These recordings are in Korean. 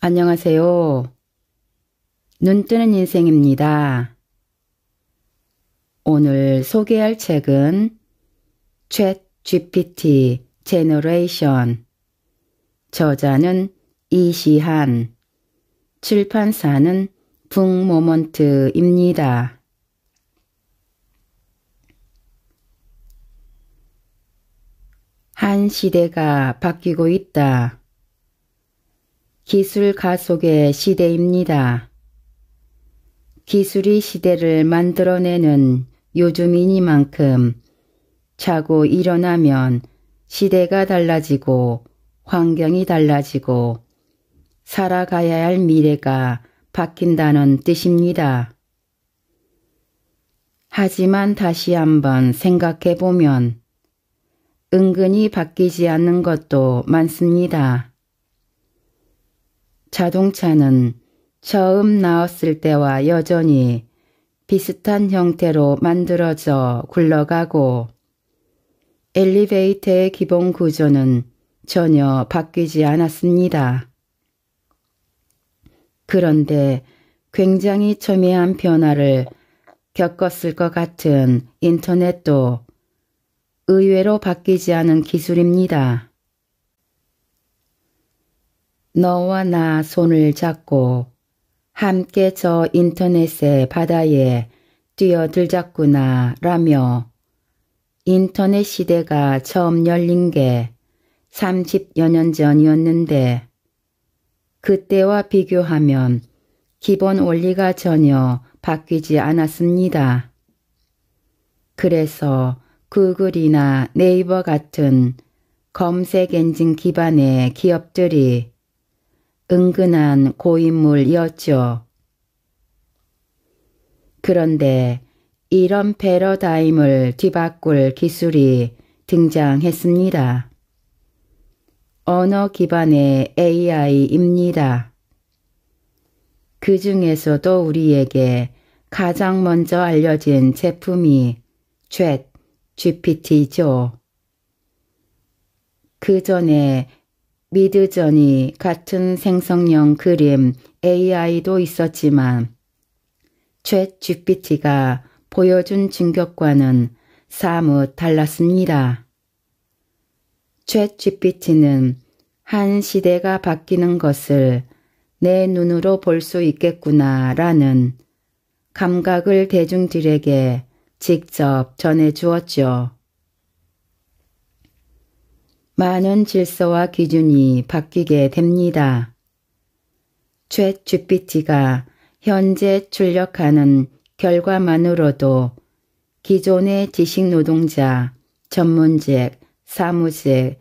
안녕하세요. 눈뜨는 인생입니다. 오늘 소개할 책은 챗 GPT 제너레이션, 저자는 이시한, 출판사는 북모먼트입니다. 한 시대가 바뀌고 있다. 기술 가속의 시대입니다. 기술이 시대를 만들어내는 요즘이니만큼 자고 일어나면 시대가 달라지고 환경이 달라지고 살아가야 할 미래가 바뀐다는 뜻입니다. 하지만 다시 한번 생각해 보면 은근히 바뀌지 않는 것도 많습니다. 자동차는 처음 나왔을 때와 여전히 비슷한 형태로 만들어져 굴러가고 엘리베이터의 기본 구조는 전혀 바뀌지 않았습니다. 그런데 굉장히 첨예한 변화를 겪었을 것 같은 인터넷도 의외로 바뀌지 않은 기술입니다. 너와 나 손을 잡고 함께 저 인터넷의 바다에 뛰어들자꾸나 라며 인터넷 시대가 처음 열린 게 30여 년 전이었는데 그때와 비교하면 기본 원리가 전혀 바뀌지 않았습니다. 그래서 구글이나 네이버 같은 검색 엔진 기반의 기업들이 은근한 고인물이었죠. 그런데 이런 패러다임을 뒤바꿀 기술이 등장했습니다. 언어 기반의 AI입니다. 그 중에서도 우리에게 가장 먼저 알려진 제품이 챗 GPT죠. 그 전에 미드저니 같은 생성형 그림 AI도 있었지만 챗 GPT가 보여준 충격과는 사뭇 달랐습니다. 챗 GPT는 한 시대가 바뀌는 것을 내 눈으로 볼 수 있겠구나 라는 감각을 대중들에게 직접 전해주었죠. 많은 질서와 기준이 바뀌게 됩니다. 챗 GPT가 현재 출력하는 결과만으로도 기존의 지식노동자, 전문직, 사무직,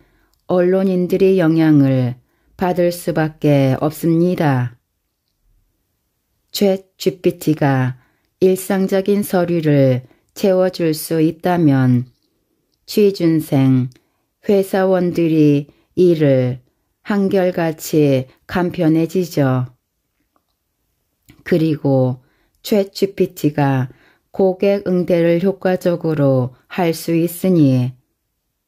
언론인들의 영향을 받을 수밖에 없습니다. 챗 GPT가 일상적인 서류를 채워줄 수 있다면 취준생, 회사원들이 일을 한결같이 간편해지죠. 그리고 챗 GPT가 고객 응대를 효과적으로 할 수 있으니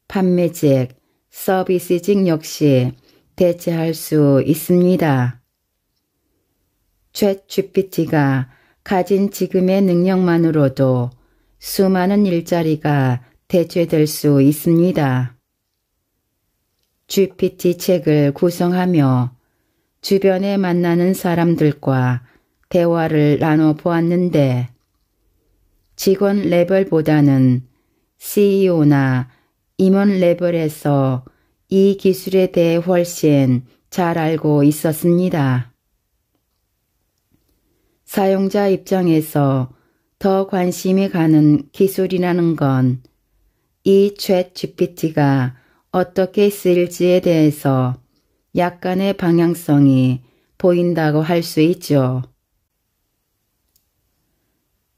판매직, 서비스직 역시 대체할 수 있습니다. 챗 GPT가 가진 지금의 능력만으로도 수많은 일자리가 대체될 수 있습니다. GPT 책을 구성하며 주변에 만나는 사람들과 대화를 나눠보았는데 직원 레벨보다는 CEO나 임원 레벨에서 이 기술에 대해 훨씬 잘 알고 있었습니다. 사용자 입장에서 더 관심이 가는 기술이라는 건 이 챗 GPT가 어떻게 쓰일지에 대해서 약간의 방향성이 보인다고 할 수 있죠.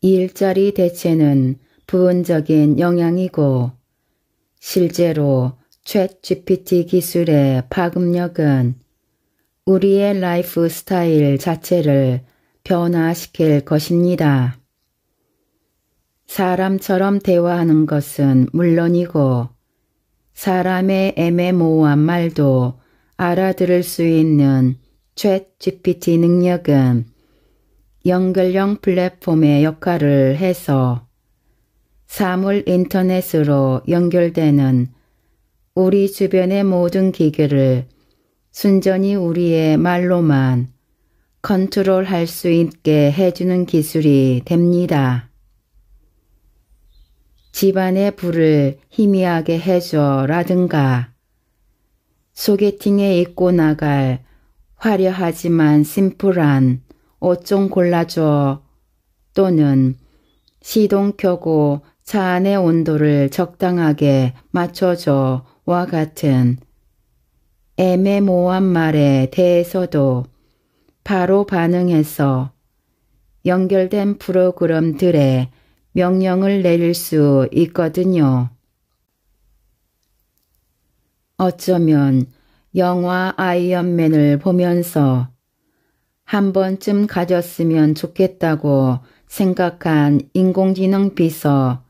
일자리 대체는 부분적인 영향이고 실제로 챗 GPT 기술의 파급력은 우리의 라이프 스타일 자체를 변화시킬 것입니다. 사람처럼 대화하는 것은 물론이고 사람의 애매모호한 말도 알아들을 수 있는 챗GPT 능력은 연결형 플랫폼의 역할을 해서 사물 인터넷으로 연결되는 우리 주변의 모든 기기를 순전히 우리의 말로만 컨트롤할 수 있게 해주는 기술이 됩니다. 집안의 불을 희미하게 해줘 라든가 소개팅에 입고 나갈 화려하지만 심플한 옷 좀 골라줘 또는 시동 켜고 차 안의 온도를 적당하게 맞춰줘 와 같은 애매모호한 말에 대해서도 바로 반응해서 연결된 프로그램들의 명령을 내릴 수 있거든요. 어쩌면 영화 아이언맨을 보면서 한 번쯤 가졌으면 좋겠다고 생각한 인공지능 비서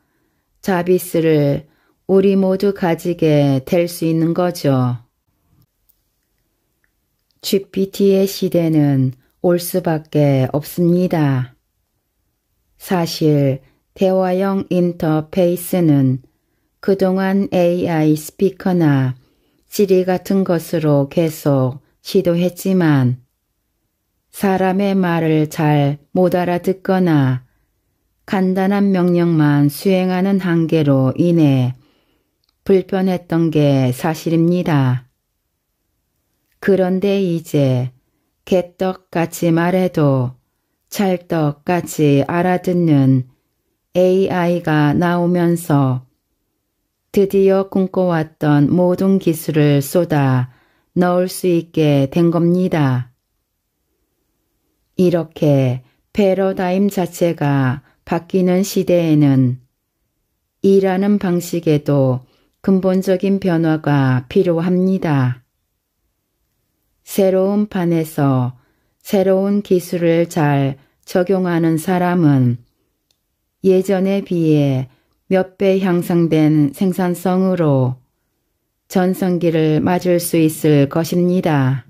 자비스를 우리 모두 가지게 될 수 있는 거죠. GPT의 시대는 올 수밖에 없습니다. 사실 대화형 인터페이스는 그동안 AI 스피커나 시리 같은 것으로 계속 시도했지만 사람의 말을 잘 못 알아듣거나 간단한 명령만 수행하는 한계로 인해 불편했던 게 사실입니다. 그런데 이제 개떡같이 말해도 찰떡같이 알아듣는 AI가 나오면서 드디어 꿈꿔왔던 모든 기술을 쏟아 넣을 수 있게 된 겁니다. 이렇게 패러다임 자체가 바뀌는 시대에는 일하는 방식에도 근본적인 변화가 필요합니다. 새로운 판에서 새로운 기술을 잘 적용하는 사람은 예전에 비해 몇 배 향상된 생산성으로 전성기를 맞을 수 있을 것입니다.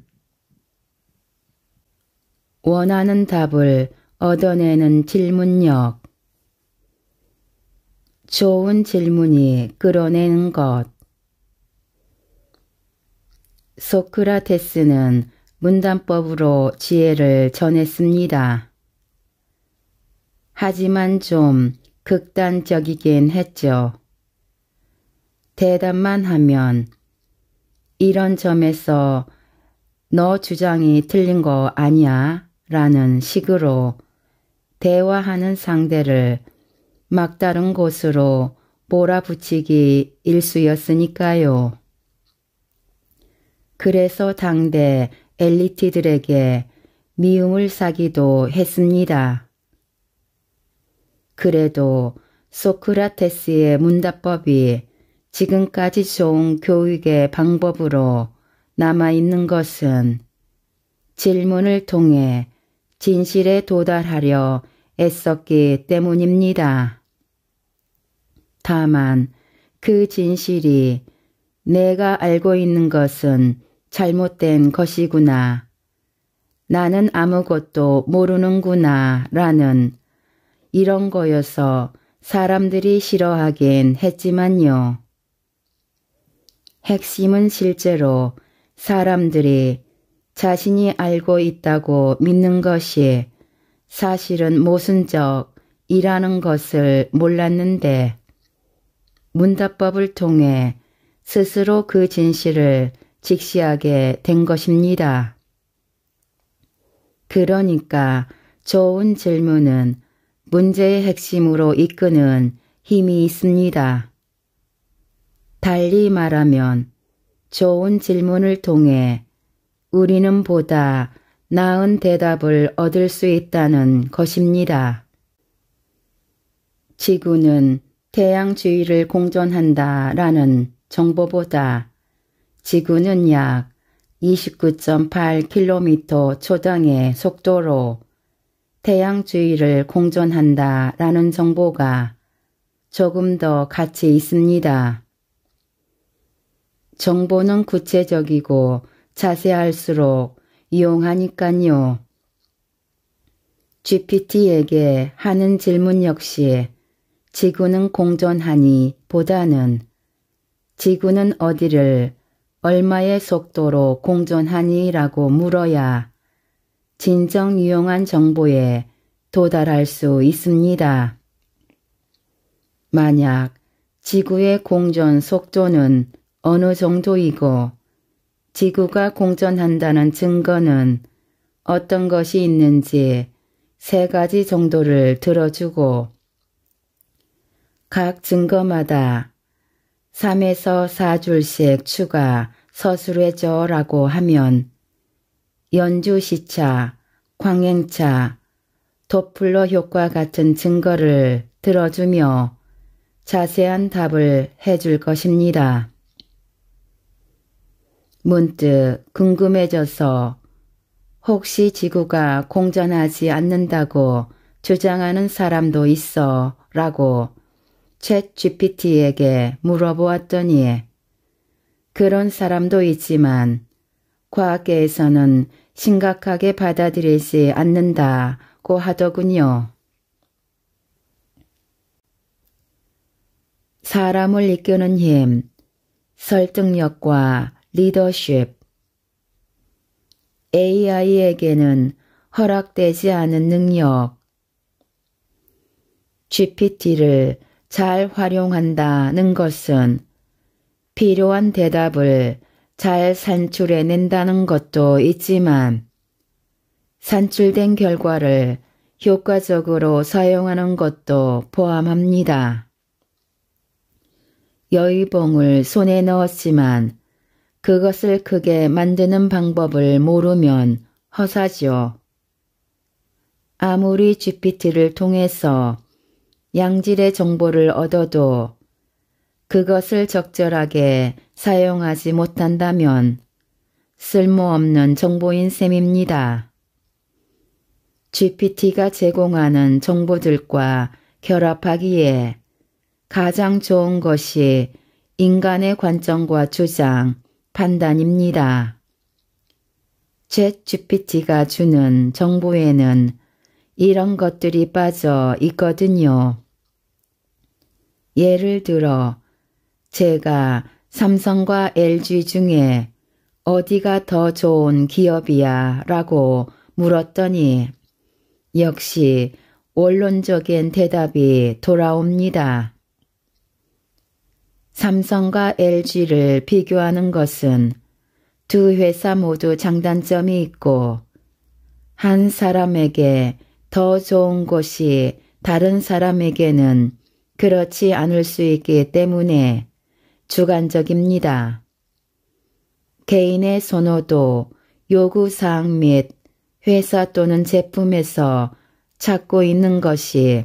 원하는 답을 얻어내는 질문력. 좋은 질문이 끌어내는 것. 소크라테스는 문단법으로 지혜를 전했습니다. 하지만 좀 극단적이긴 했죠. 대답만 하면 이런 점에서 너 주장이 틀린 거 아니야? 라는 식으로 대화하는 상대를 막다른 곳으로 몰아붙이기 일쑤였으니까요. 그래서 당대 엘리트들에게 미움을 사기도 했습니다. 그래도 소크라테스의 문답법이 지금까지 좋은 교육의 방법으로 남아있는 것은 질문을 통해 진실에 도달하려 애썼기 때문입니다. 다만 그 진실이 내가 알고 있는 것은 잘못된 것이구나. 나는 아무것도 모르는구나 라는 이런 거여서 사람들이 싫어하긴 했지만요. 핵심은 실제로 사람들이 자신이 알고 있다고 믿는 것이 사실은 모순적이라는 것을 몰랐는데 문답법을 통해 스스로 그 진실을 직시하게 된 것입니다. 그러니까 좋은 질문은 문제의 핵심으로 이끄는 힘이 있습니다. 달리 말하면 좋은 질문을 통해 우리는 보다 나은 대답을 얻을 수 있다는 것입니다. 지구는 태양 주위를 공전한다 라는 정보보다 지구는 약 29.8km 초당의 속도로 태양 주위를 공전한다 라는 정보가 조금 더 가치 있습니다. 정보는 구체적이고 자세할수록 이용하니깐요. GPT에게 하는 질문 역시 지구는 공존하니 보다는 지구는 어디를 얼마의 속도로 공존하니 라고 물어야 진정 유용한 정보에 도달할 수 있습니다. 만약 지구의 공존 속도는 어느 정도이고 지구가 공존한다는 증거는 어떤 것이 있는지 3가지 정도를 들어주고 각 증거마다 3에서 4줄씩 추가 서술해줘 라고 하면 연주시차, 광행차, 도플러 효과 같은 증거를 들어주며 자세한 답을 해줄 것입니다. 문득 궁금해져서 혹시 지구가 공존하지 않는다고 주장하는 사람도 있어 라고 챗 GPT에게 물어보았더니 그런 사람도 있지만 과학계에서는 심각하게 받아들이지 않는다고 하더군요. 사람을 이끄는 힘, 설득력과 리더십. AI에게는 허락되지 않은 능력. GPT를 잘 활용한다는 것은 필요한 대답을 잘 산출해낸다는 것도 있지만 산출된 결과를 효과적으로 사용하는 것도 포함합니다. 여의봉을 손에 넣었지만 그것을 크게 만드는 방법을 모르면 허사죠. 아무리 GPT를 통해서 양질의 정보를 얻어도 그것을 적절하게 사용하지 못한다면 쓸모없는 정보인 셈입니다. GPT가 제공하는 정보들과 결합하기에 가장 좋은 것이 인간의 관점과 주장, 판단입니다. 챗 GPT가 주는 정보에는 이런 것들이 빠져 있거든요. 예를 들어 제가 삼성과 LG 중에 어디가 더 좋은 기업이야 라고 물었더니 역시 원론적인 대답이 돌아옵니다. 삼성과 LG를 비교하는 것은 두 회사 모두 장단점이 있고 한 사람에게 더 좋은 곳이 다른 사람에게는 그렇지 않을 수 있기 때문에 주관적입니다. 개인의 선호도, 요구사항 및 회사 또는 제품에서 찾고 있는 것이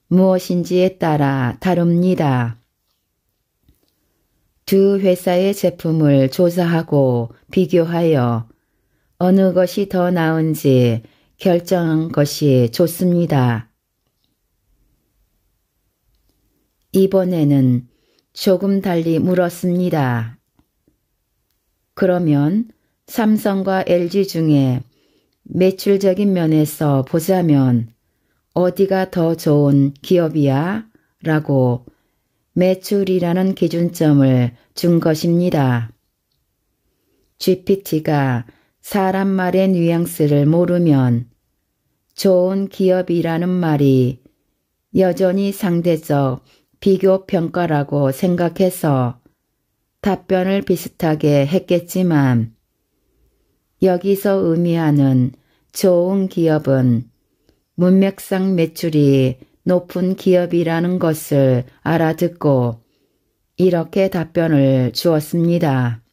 무엇인지에 따라 다릅니다. 두 회사의 제품을 조사하고 비교하여 어느 것이 더 나은지 결정한 것이 좋습니다. 이번에는 조금 달리 물었습니다. 그러면 삼성과 LG 중에 매출적인 면에서 보자면 어디가 더 좋은 기업이야? 라고 매출이라는 기준점을 준 것입니다. GPT가 사람 말의 뉘앙스를 모르면 좋은 기업이라는 말이 여전히 상대적 비교 평가라고 생각해서 답변을 비슷하게 했겠지만 여기서 의미하는 좋은 기업은 문맥상 매출이 높은 기업이라는 것을 알아듣고 이렇게 답변을 주었습니다.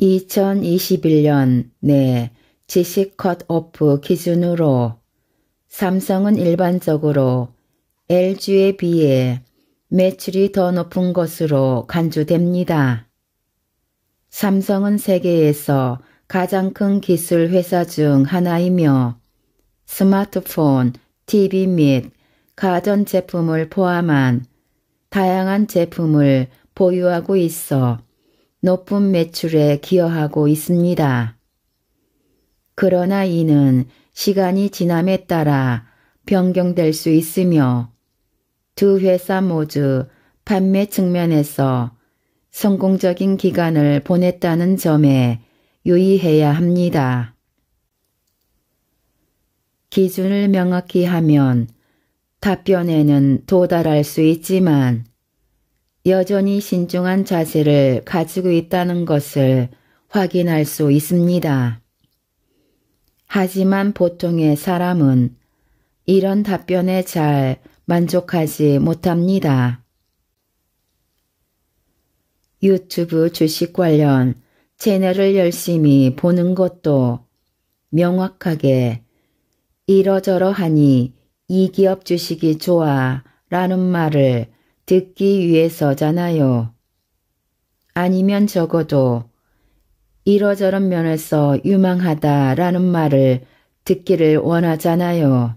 2021년 내 지식 컷오프 기준으로 삼성은 일반적으로 LG에 비해 매출이 더 높은 것으로 간주됩니다. 삼성은 세계에서 가장 큰 기술 회사 중 하나이며 스마트폰, TV 및 가전제품을 포함한 다양한 제품을 보유하고 있어 높은 매출에 기여하고 있습니다. 그러나 이는 시간이 지남에 따라 변경될 수 있으며 두 회사 모두 판매 측면에서 성공적인 기간을 보냈다는 점에 유의해야 합니다. 기준을 명확히 하면 답변에는 도달할 수 있지만 여전히 신중한 자세를 가지고 있다는 것을 확인할 수 있습니다. 하지만 보통의 사람은 이런 답변에 잘 만족하지 못합니다. 유튜브 주식 관련 채널을 열심히 보는 것도 명확하게 이러저러하니 이 기업 주식이 좋아 라는 말을 듣기 위해서잖아요. 아니면 적어도 이러저런 면에서 유망하다라는 말을 듣기를 원하잖아요.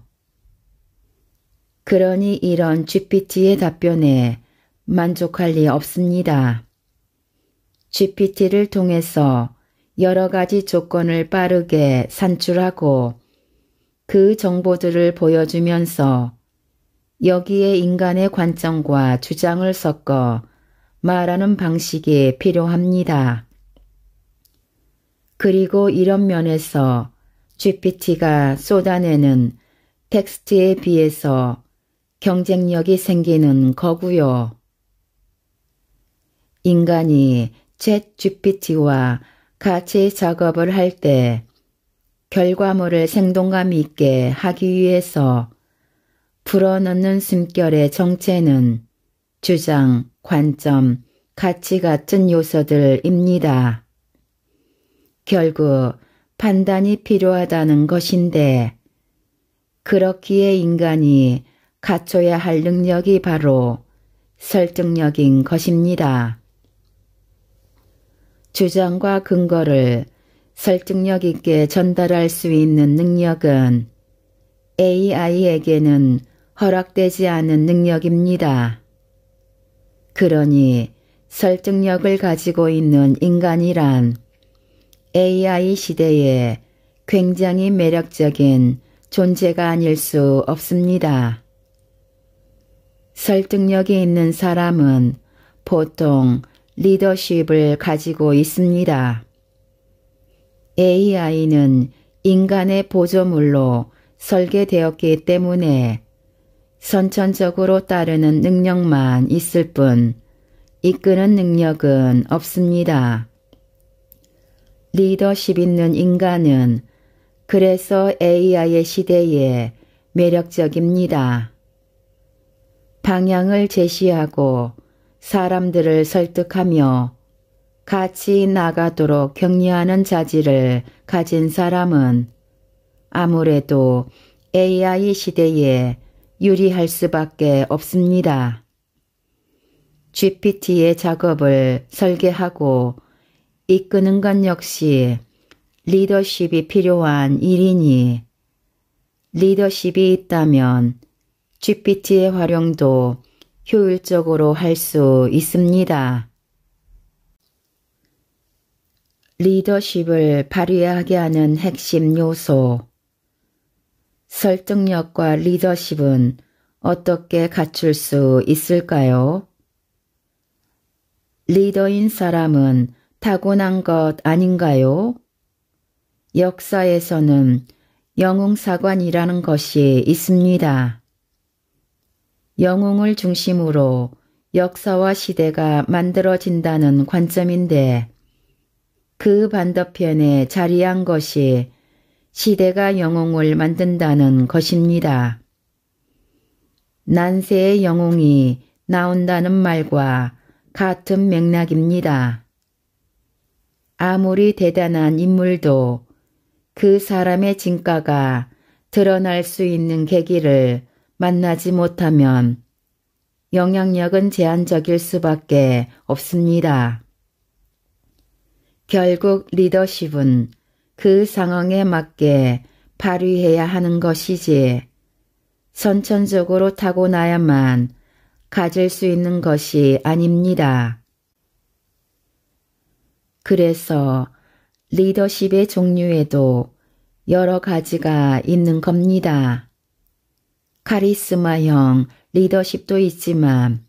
그러니 이런 GPT의 답변에 만족할 리 없습니다. GPT를 통해서 여러 가지 조건을 빠르게 산출하고 그 정보들을 보여주면서 여기에 인간의 관점과 주장을 섞어 말하는 방식이 필요합니다. 그리고 이런 면에서 GPT가 쏟아내는 텍스트에 비해서 경쟁력이 생기는 거고요. 인간이 챗 GPT와 같이 작업을 할 때 결과물을 생동감 있게 하기 위해서 불어넣는 숨결의 정체는 주장, 관점, 가치 같은 요소들입니다. 결국 판단이 필요하다는 것인데 그렇기에 인간이 갖춰야 할 능력이 바로 설득력인 것입니다. 주장과 근거를 설득력 있게 전달할 수 있는 능력은 AI에게는 허락되지 않은 능력입니다. 그러니 설득력을 가지고 있는 인간이란 AI 시대에 굉장히 매력적인 존재가 아닐 수 없습니다. 설득력이 있는 사람은 보통 리더십을 가지고 있습니다. AI는 인간의 보조물로 설계되었기 때문에 선천적으로 따르는 능력만 있을 뿐 이끄는 능력은 없습니다. 리더십 있는 인간은 그래서 AI의 시대에 매력적입니다. 방향을 제시하고 사람들을 설득하며 같이 나가도록 격려하는 자질을 가진 사람은 아무래도 AI 시대에 유리할 수밖에 없습니다. GPT의 작업을 설계하고 이끄는 것 역시 리더십이 필요한 일이니 리더십이 있다면 GPT의 활용도 효율적으로 할 수 있습니다. 리더십을 발휘하게 하는 핵심 요소. 설득력과 리더십은 어떻게 갖출 수 있을까요? 리더인 사람은 타고난 것 아닌가요? 역사에서는 영웅사관이라는 것이 있습니다. 영웅을 중심으로 역사와 시대가 만들어진다는 관점인데 그 반대편에 자리한 것이 시대가 영웅을 만든다는 것입니다. 난세의 영웅이 나온다는 말과 같은 맥락입니다. 아무리 대단한 인물도 그 사람의 진가가 드러날 수 있는 계기를 만나지 못하면 영향력은 제한적일 수밖에 없습니다. 결국 리더십은 그 상황에 맞게 발휘해야 하는 것이지 선천적으로 타고나야만 가질 수 있는 것이 아닙니다. 그래서 리더십의 종류에도 여러 가지가 있는 겁니다. 카리스마형 리더십도 있지만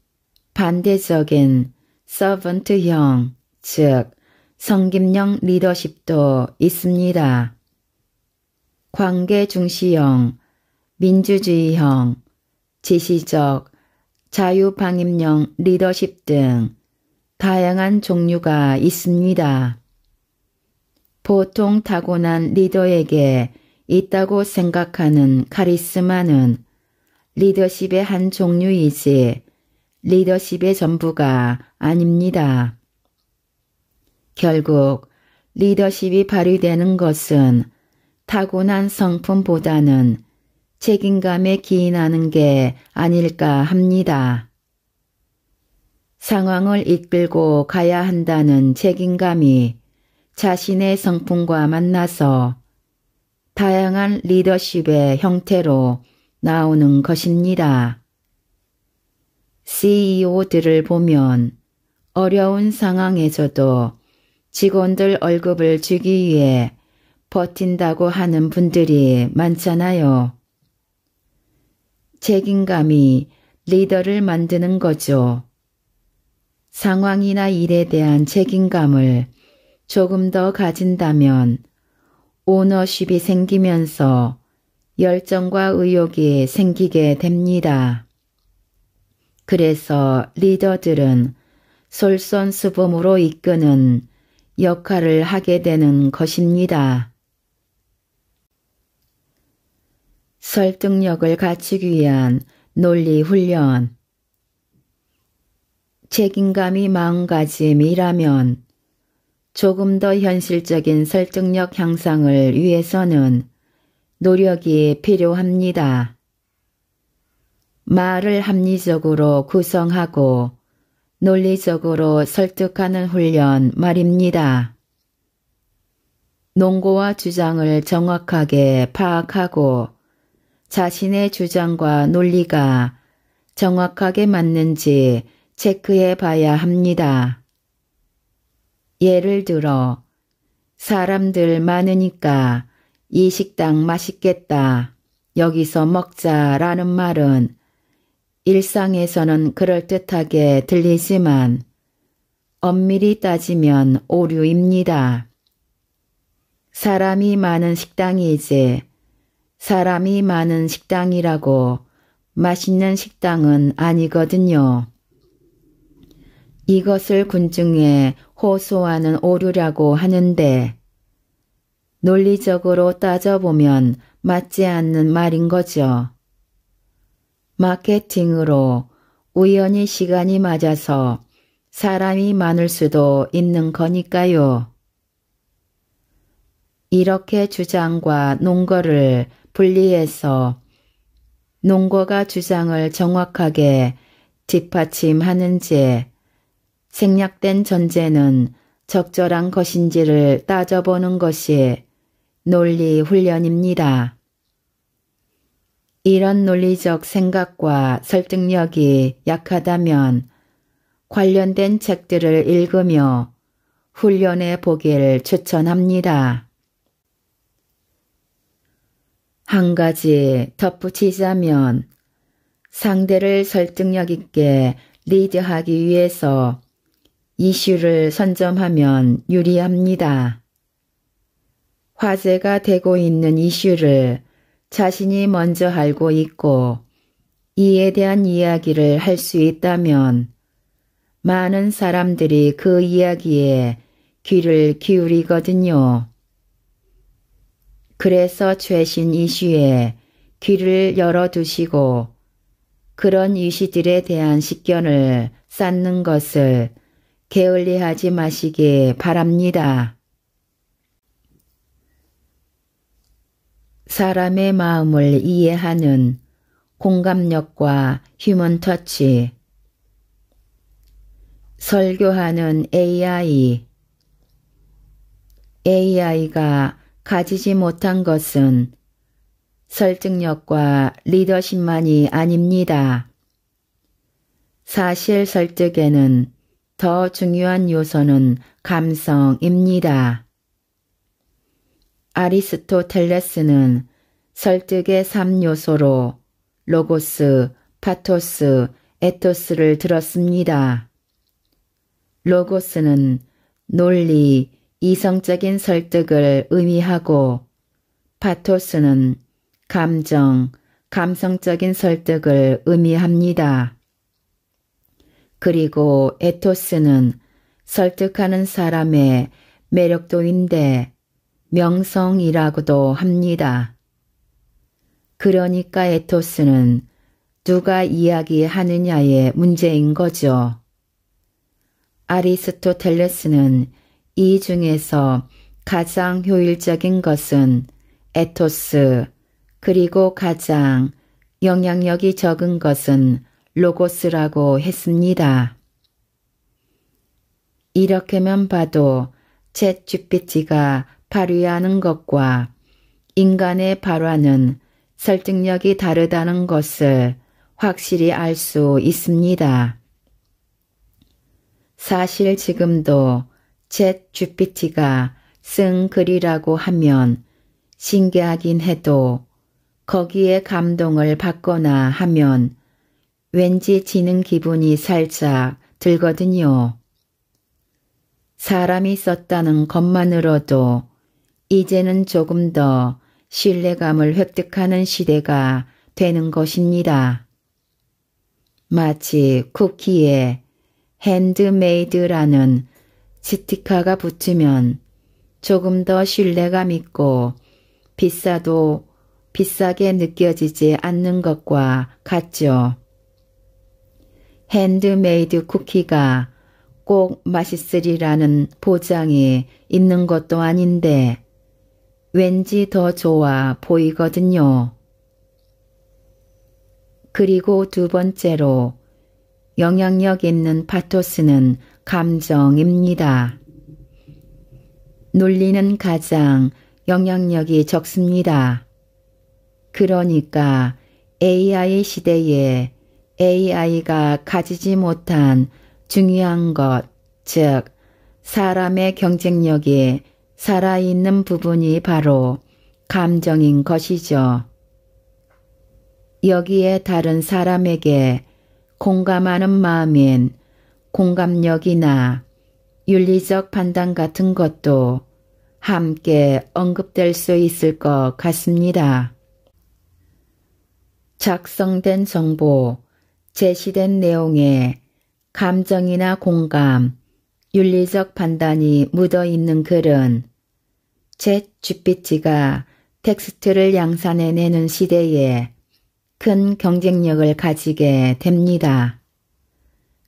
반대적인 서번트형, 즉 섬김형 리더십도 있습니다. 관계 중시형, 민주주의형, 지시적, 자유방임형 리더십 등 다양한 종류가 있습니다. 보통 타고난 리더에게 있다고 생각하는 카리스마는 리더십의 한 종류이지 리더십의 전부가 아닙니다. 결국 리더십이 발휘되는 것은 타고난 성품보다는 책임감에 기인하는 게 아닐까 합니다. 상황을 이끌고 가야 한다는 책임감이 자신의 성품과 만나서 다양한 리더십의 형태로 나오는 것입니다. CEO들을 보면 어려운 상황에서도 직원들 월급을 주기 위해 버틴다고 하는 분들이 많잖아요. 책임감이 리더를 만드는 거죠. 상황이나 일에 대한 책임감을 조금 더 가진다면 오너십이 생기면서 열정과 의욕이 생기게 됩니다. 그래서 리더들은 솔선수범으로 이끄는 역할을 하게 되는 것입니다. 설득력을 갖추기 위한 논리 훈련. 책임감이 마음가짐이라면 조금 더 현실적인 설득력 향상을 위해서는 노력이 필요합니다. 말을 합리적으로 구성하고 논리적으로 설득하는 훈련 말입니다. 논거와 주장을 정확하게 파악하고 자신의 주장과 논리가 정확하게 맞는지 체크해 봐야 합니다. 예를 들어 사람들 많으니까 이 식당 맛있겠다. 여기서 먹자라는 말은 일상에서는 그럴듯하게 들리지만 엄밀히 따지면 오류입니다. 사람이 많은 식당이지 사람이 많은 식당이라고 맛있는 식당은 아니거든요. 이것을 군중에 호소하는 오류라고 하는데 논리적으로 따져보면 맞지 않는 말인 거죠. 마케팅으로 우연히 시간이 맞아서 사람이 많을 수도 있는 거니까요. 이렇게 주장과 논거를 분리해서 논거가 주장을 정확하게 뒷받침하는지 생략된 전제는 적절한 것인지를 따져보는 것이 논리 훈련입니다. 이런 논리적 생각과 설득력이 약하다면 관련된 책들을 읽으며 훈련해 보길 추천합니다. 한 가지 덧붙이자면 상대를 설득력 있게 리드하기 위해서 이슈를 선점하면 유리합니다. 화제가 되고 있는 이슈를 자신이 먼저 알고 있고 이에 대한 이야기를 할 수 있다면 많은 사람들이 그 이야기에 귀를 기울이거든요. 그래서 최신 이슈에 귀를 열어두시고 그런 이슈들에 대한 식견을 쌓는 것을 게을리하지 마시기 바랍니다. 사람의 마음을 이해하는 공감력과 휴먼 터치. 설교하는 AI. AI가 가지지 못한 것은 설득력과 리더십만이 아닙니다. 사실 설득에는 더 중요한 요소는 감성입니다. 아리스토텔레스는 설득의 3요소로 로고스, 파토스, 에토스를 들었습니다. 로고스는 논리, 이성적인 설득을 의미하고 파토스는 감정, 감성적인 설득을 의미합니다. 그리고 에토스는 설득하는 사람의 매력도인데 명성이라고도 합니다. 그러니까 에토스는 누가 이야기하느냐의 문제인 거죠. 아리스토텔레스는 이 중에서 가장 효율적인 것은 에토스, 그리고 가장 영향력이 적은 것은 로고스라고 했습니다. 이렇게만 봐도 챗 GPT가 발휘하는 것과 인간의 발화는 설득력이 다르다는 것을 확실히 알 수 있습니다. 사실 지금도 챗 GPT가 쓴 글이라고 하면 신기하긴 해도 거기에 감동을 받거나 하면 왠지 지는 기분이 살짝 들거든요. 사람이 썼다는 것만으로도 이제는 조금 더 신뢰감을 획득하는 시대가 되는 것입니다. 마치 쿠키에 핸드메이드라는 스티커가 붙으면 조금 더 신뢰감 있고 비싸도 비싸게 느껴지지 않는 것과 같죠. 핸드메이드 쿠키가 꼭 맛있으리라는 보장이 있는 것도 아닌데 왠지 더 좋아 보이거든요. 그리고 두 번째로 영향력 있는 파토스는 감정입니다. 논리는 가장 영향력이 적습니다. 그러니까 AI 시대에 AI가 가지지 못한 중요한 것, 즉 사람의 경쟁력이 살아있는 부분이 바로 감정인 것이죠. 여기에 다른 사람에게 공감하는 마음인 공감력이나 윤리적 판단 같은 것도 함께 언급될 수 있을 것 같습니다. 작성된 정보, 제시된 내용에 감정이나 공감, 윤리적 판단이 묻어있는 글은 챗 GPT가 텍스트를 양산해내는 시대에 큰 경쟁력을 가지게 됩니다.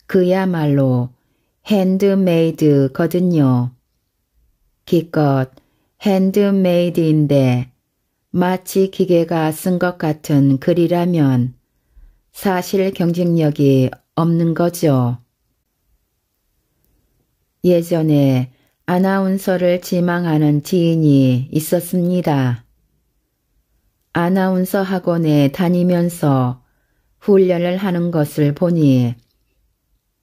그야말로 핸드메이드거든요. 기껏 핸드메이드인데 마치 기계가 쓴 것 같은 글이라면 사실 경쟁력이 없는 거죠. 예전에 아나운서를 지망하는 지인이 있었습니다. 아나운서 학원에 다니면서 훈련을 하는 것을 보니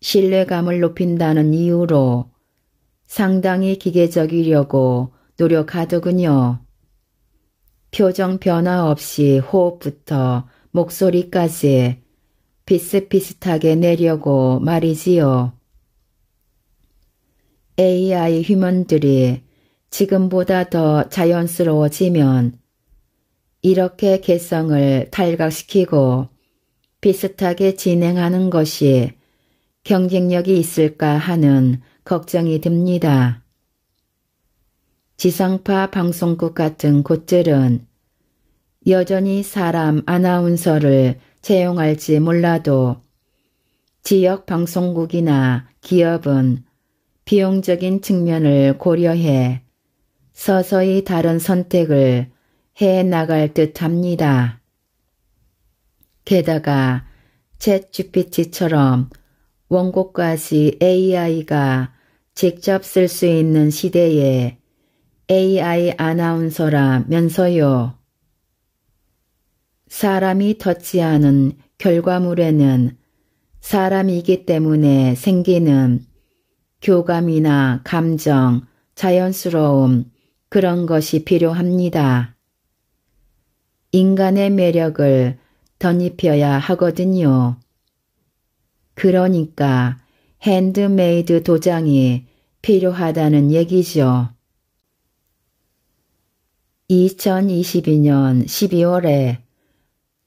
신뢰감을 높인다는 이유로 상당히 기계적이려고 노력하더군요. 표정 변화 없이 호흡부터 목소리까지 비슷비슷하게 내려고 말이지요. AI 휴먼들이 지금보다 더 자연스러워지면 이렇게 개성을 탈각시키고 비슷하게 진행하는 것이 경쟁력이 있을까 하는 걱정이 듭니다. 지상파 방송국 같은 곳들은 여전히 사람 아나운서를 채용할지 몰라도 지역 방송국이나 기업은 비용적인 측면을 고려해 서서히 다른 선택을 해 나갈 듯합니다. 게다가 챗 GPT처럼 원고까지 AI가 직접 쓸 수 있는 시대에 AI 아나운서라면서요. 사람이 터치하는 결과물에는 사람이기 때문에 생기는 교감이나 감정, 자연스러움, 그런 것이 필요합니다. 인간의 매력을 덧입혀야 하거든요. 그러니까 핸드메이드 도장이 필요하다는 얘기죠. 2022년 12월에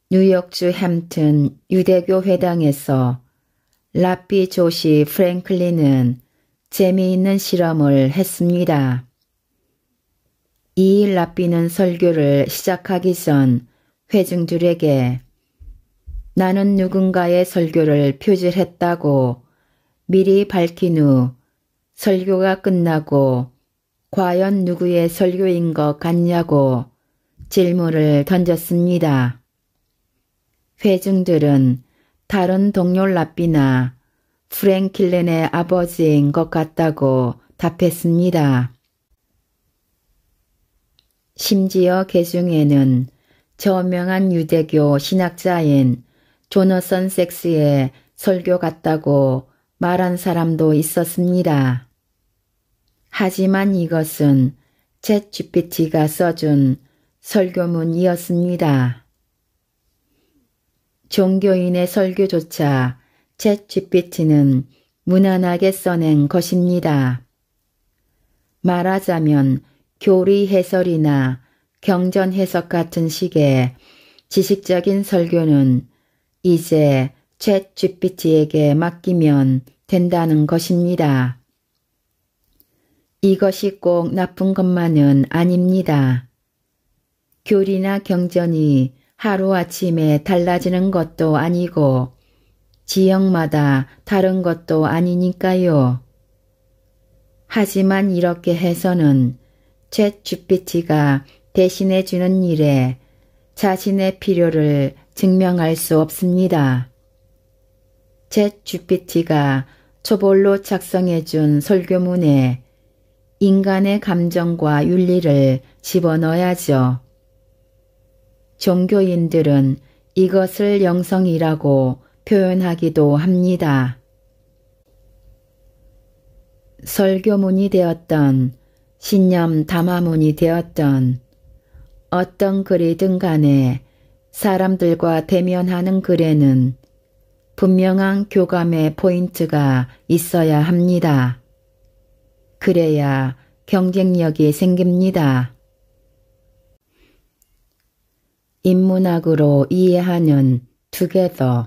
뉴욕주 햄튼 유대교 회당에서 랍비 조시 프랭클린은 재미있는 실험을 했습니다. 이 랍비는 설교를 시작하기 전 회중들에게 나는 누군가의 설교를 표절했다고 미리 밝힌 후 설교가 끝나고 과연 누구의 설교인 것 같냐고 질문을 던졌습니다. 회중들은 다른 동료 랍비나 프랭클린의 아버지인 것 같다고 답했습니다. 심지어 그 중에는 저명한 유대교 신학자인 조너선 섹스의 설교 같다고 말한 사람도 있었습니다. 하지만 이것은 챗GPT가 써준 설교문이었습니다. 종교인의 설교조차 챗GPT는 무난하게 써낸 것입니다. 말하자면 교리 해설이나 경전 해석 같은 식의 지식적인 설교는 이제 챗GPT에게 맡기면 된다는 것입니다. 이것이 꼭 나쁜 것만은 아닙니다. 교리나 경전이 하루아침에 달라지는 것도 아니고 지역마다 다른 것도 아니니까요. 하지만 이렇게 해서는 챗GPT가 대신해 주는 일에 자신의 필요를 증명할 수 없습니다. 챗GPT가 초벌로 작성해 준 설교문에 인간의 감정과 윤리를 집어넣어야죠. 종교인들은 이것을 영성이라고 표현하기도 합니다. 설교문이 되었던 신념 담화문이 되었던 어떤 글이든 간에 사람들과 대면하는 글에는 분명한 교감의 포인트가 있어야 합니다. 그래야 경쟁력이 생깁니다. 인문학으로 이해하는 together.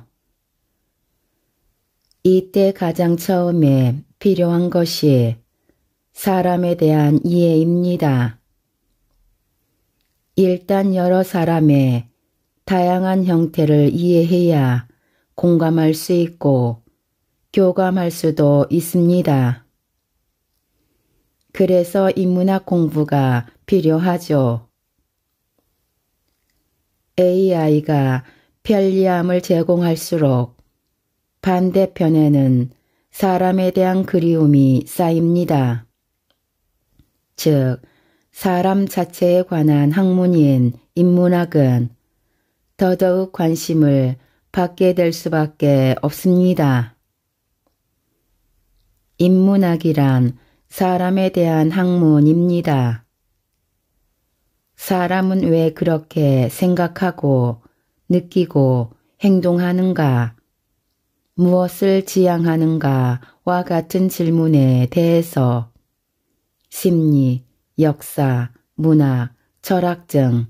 이때 가장 처음에 필요한 것이 사람에 대한 이해입니다. 일단 여러 사람의 다양한 형태를 이해해야 공감할 수 있고 교감할 수도 있습니다. 그래서 인문학 공부가 필요하죠. AI가 편리함을 제공할수록 반대편에는 사람에 대한 그리움이 쌓입니다. 즉, 사람 자체에 관한 학문인 인문학은 더더욱 관심을 받게 될 수밖에 없습니다. 인문학이란 사람에 대한 학문입니다. 사람은 왜 그렇게 생각하고 느끼고 행동하는가, 무엇을 지향하는가와 같은 질문에 대해서 심리, 역사, 문학, 철학 등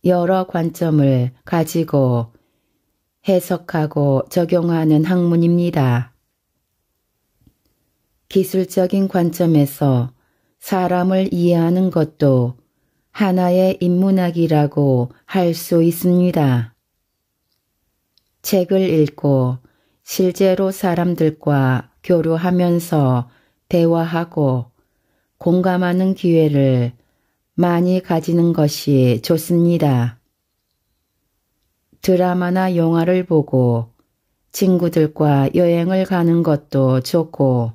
여러 관점을 가지고 해석하고 적용하는 학문입니다. 기술적인 관점에서 사람을 이해하는 것도 하나의 인문학이라고 할 수 있습니다. 책을 읽고 실제로 사람들과 교류하면서 대화하고 공감하는 기회를 많이 가지는 것이 좋습니다. 드라마나 영화를 보고 친구들과 여행을 가는 것도 좋고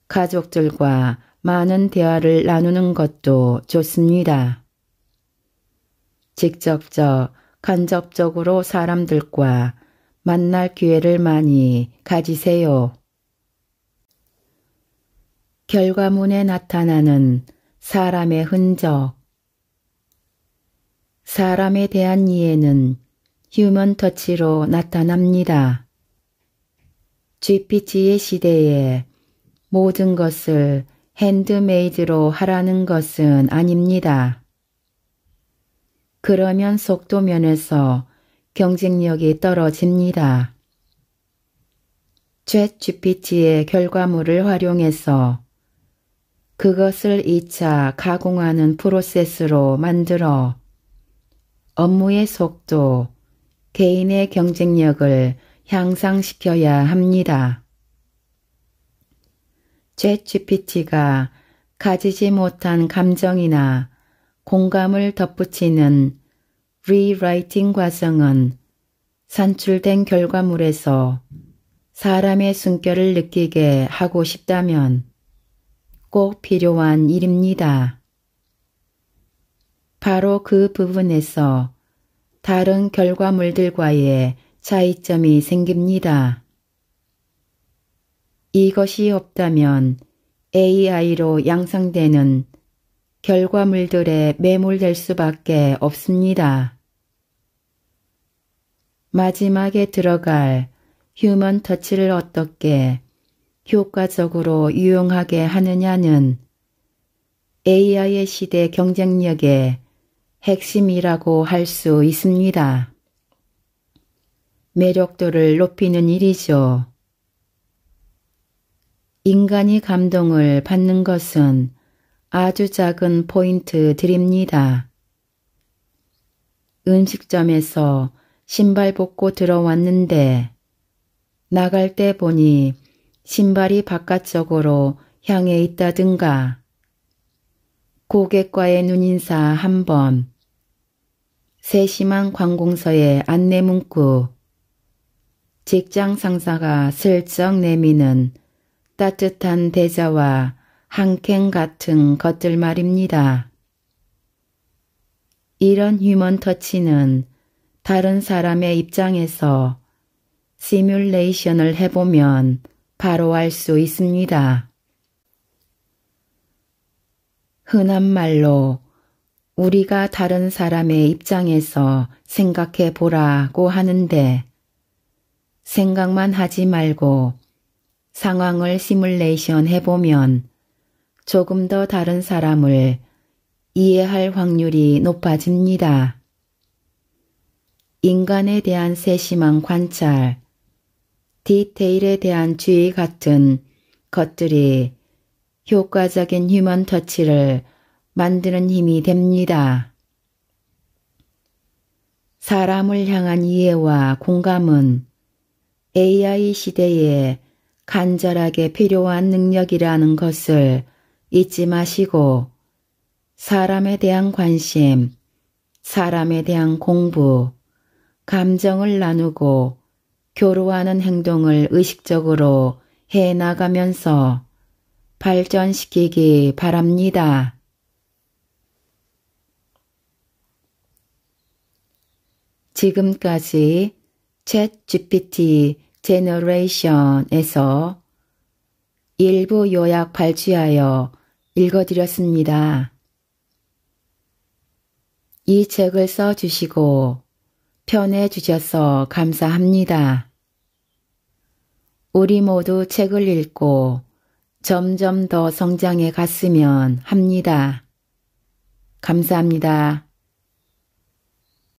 가족들과 많은 대화를 나누는 것도 좋습니다. 직접적, 간접적으로 사람들과 만날 기회를 많이 가지세요. 결과문에 나타나는 사람의 흔적. 사람에 대한 이해는 휴먼 터치로 나타납니다. GPT의 시대에 모든 것을 핸드메이드로 하라는 것은 아닙니다. 그러면 속도 면에서 경쟁력이 떨어집니다. 챗GPT의 결과물을 활용해서 그것을 2차 가공하는 프로세스로 만들어 업무의 속도, 개인의 경쟁력을 향상시켜야 합니다. 챗GPT가 가지지 못한 감정이나 공감을 덧붙이는 리라이팅 과정은 산출된 결과물에서 사람의 숨결을 느끼게 하고 싶다면 꼭 필요한 일입니다. 바로 그 부분에서 다른 결과물들과의 차이점이 생깁니다. 이것이 없다면 AI로 양성되는 결과물들에 매몰될 수밖에 없습니다. 마지막에 들어갈 휴먼 터치를 어떻게 효과적으로 유용하게 하느냐는 AI의 시대 경쟁력의 핵심이라고 할 수 있습니다. 매력도를 높이는 일이죠. 인간이 감동을 받는 것은 아주 작은 포인트들입니다. 음식점에서 신발 벗고 들어왔는데 나갈 때 보니 신발이 바깥쪽으로 향해 있다든가, 고객과의 눈인사 한 번, 세심한 관공서의 안내 문구, 직장 상사가 슬쩍 내미는 따뜻한 대자와 한캔 같은 것들 말입니다. 이런 휴먼 터치는 다른 사람의 입장에서 시뮬레이션을 해보면 바로 알 수 있습니다. 흔한 말로 우리가 다른 사람의 입장에서 생각해 보라고 하는데, 생각만 하지 말고 상황을 시뮬레이션 해보면 조금 더 다른 사람을 이해할 확률이 높아집니다. 인간에 대한 세심한 관찰, 디테일에 대한 주의 같은 것들이 효과적인 휴먼 터치를 만드는 힘이 됩니다. 사람을 향한 이해와 공감은 AI 시대에 간절하게 필요한 능력이라는 것을 잊지 마시고, 사람에 대한 관심, 사람에 대한 공부, 감정을 나누고 교류하는 행동을 의식적으로 해 나가면서 발전시키기 바랍니다. 지금까지 챗GPT 제너레이션에서 일부 요약 발췌하여 읽어드렸습니다. 이 책을 써주시고 편해주셔서 감사합니다. 우리 모두 책을 읽고 점점 더 성장해 갔으면 합니다. 감사합니다.